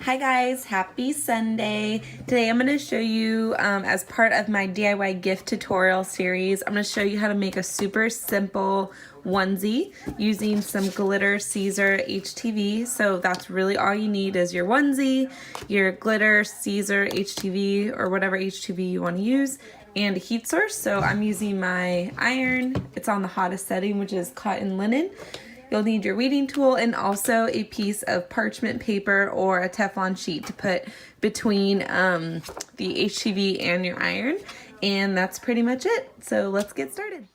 Hi guys, happy Sunday. Today I'm going to show you as part of my DIY gift tutorial series, I'm going to show you how to make a super simple onesie using some glitter Caesar HTV. So that's really all you need is your onesie, your glitter Caesar HTV or whatever HTV you want to use, and a heat source. So I'm using my iron. It's on the hottest setting, which is cotton linen. You'll need your weeding tool and also a piece of parchment paper or a Teflon sheet to put between the HTV and your iron. And that's pretty much it. So let's get started.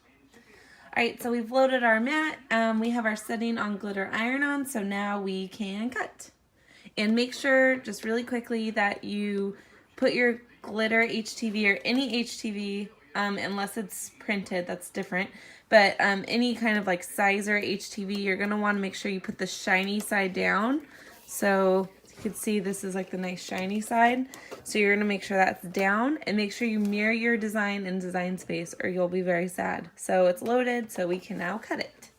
Alright, so we've loaded our mat. We have our setting on glitter iron on, so now we can cut. And make sure, just really quickly, that you put your glitter HTV or any HTV, unless it's printed, that's different. But any kind of like Sizer HTV, you're going to want to make sure you put the shiny side down. So you can see this is like the nice shiny side. So you're going to make sure that's down and make sure you mirror your design in Design Space or you'll be very sad. So it's loaded, so we can now cut it.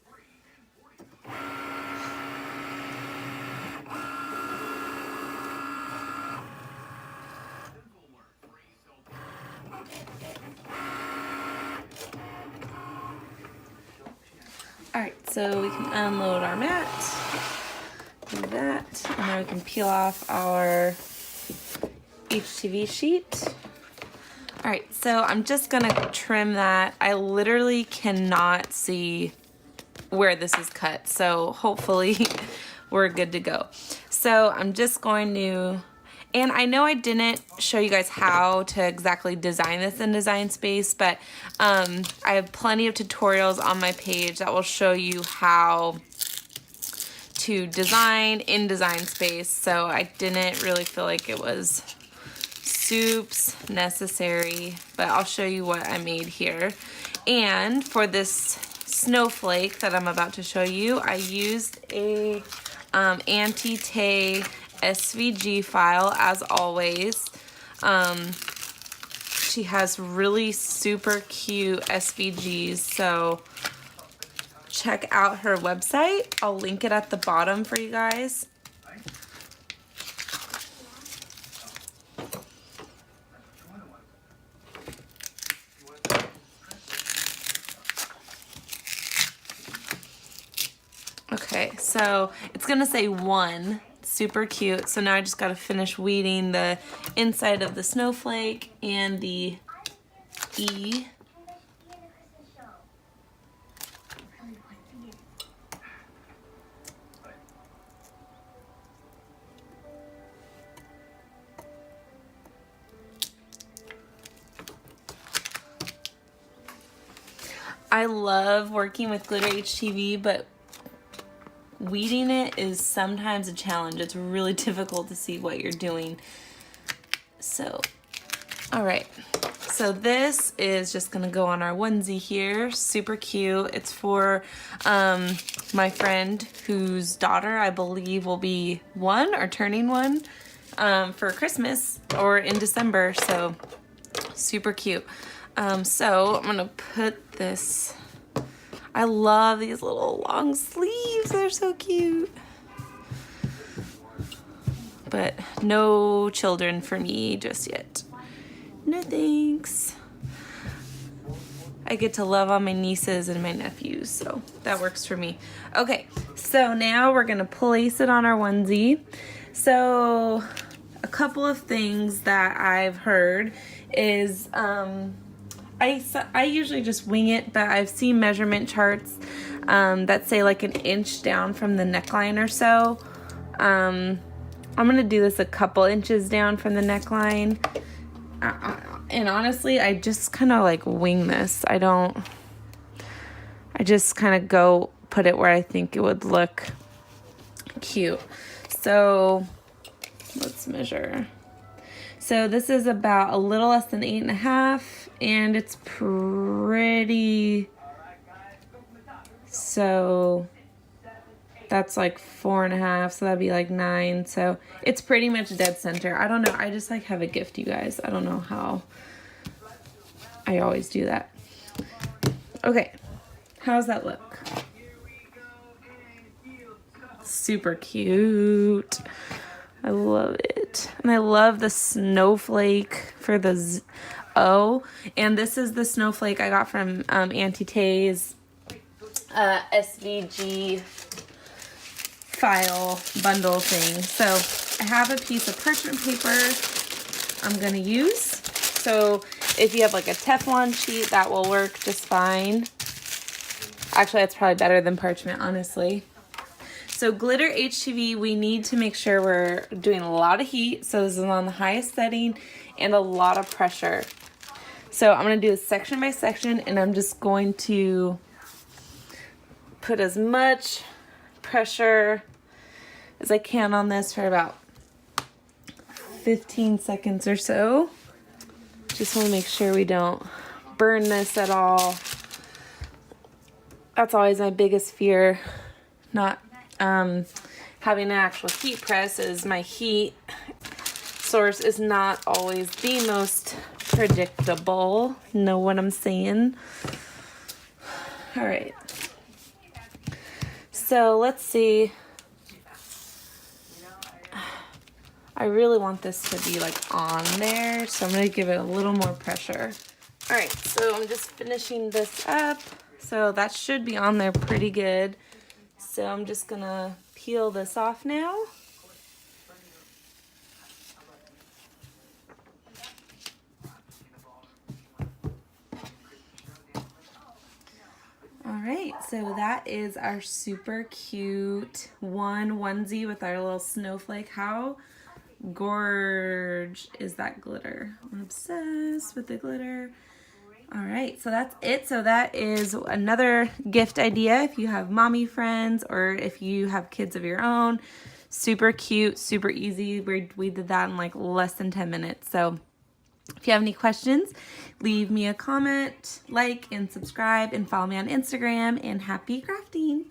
Alright, so we can unload our mat, do that, and then we can peel off our HTV sheet. Alright, so I'm just going to trim that. I literally cannot see where this is cut, so hopefully we're good to go. So I'm just going to... And I know I didn't show you guys how to exactly design this in Design Space, but I have plenty of tutorials on my page that will show you how to design in Design Space, so I didn't really feel like it was soups necessary, but I'll show you what I made here. And for this snowflake that I'm about to show you, I used a anti-tay SVG file as always. She has really super cute SVGs, so check out her website. I'll link it at the bottom for you guys. Okay, so it's gonna say 1. Super cute. So now I just got to finish weeding the inside of the snowflake and the E. I love working with glitter HTV, but weeding it is sometimes a challenge. It's really difficult to see what you're doing. So, all right. So this is just gonna go on our onesie here. Super cute. It's for my friend whose daughter I believe will be 1 or turning 1 for Christmas or in December. So super cute. So I'm gonna put this. I love these little long sleeves. They're so cute. But no children for me just yet. No thanks. I get to love on my nieces and my nephews, so that works for me. Okay, so now we're gonna place it on our onesie. So a couple of things that I've heard is I usually just wing it, but I've seen measurement charts that say like 1 inch down from the neckline or so. I'm gonna do this a couple inches down from the neckline. And honestly, I just kind of like wing this. I just kind of go put it where I think it would look cute. So let's measure. So this is about a little less than 8.5, and it's pretty, so that's like 4.5, so that'd be like 9, so it's pretty much dead center. I don't know, I just like have a gift, you guys. I don't know how I always do that. Okay, how's that look? Super cute. I love it. And I love the snowflake for the O. And this is the snowflake I got from Auntie Tay's SVG file bundle thing. So I have a piece of parchment paper I'm gonna use. So if you have like a Teflon sheet, that will work just fine. Actually, that's probably better than parchment, honestly. So glitter HTV, we need to make sure we're doing a lot of heat. So this is on the highest setting and a lot of pressure. So I'm gonna do this section by section, and I'm just going to put as much pressure as I can on this for about 15 seconds or so. Just want to make sure we don't burn this at all. That's always my biggest fear, not having an actual heat press, is my heat source is not always the most predictable. Know what I'm saying? All right. So let's see. I really want this to be like on there, so I'm gonna give it a little more pressure. All right, so I'm just finishing this up. So that should be on there pretty good. So I'm just gonna peel this off now. All right, so that is our super cute onesie with our little snowflake. How gorge is that glitter? I'm obsessed with the glitter. All right, so that's it. So that is another gift idea if you have mommy friends or if you have kids of your own. Super cute, super easy. We did that in like less than 10 minutes. So if you have any questions, leave me a comment, like, and subscribe, and follow me on Instagram, and happy crafting.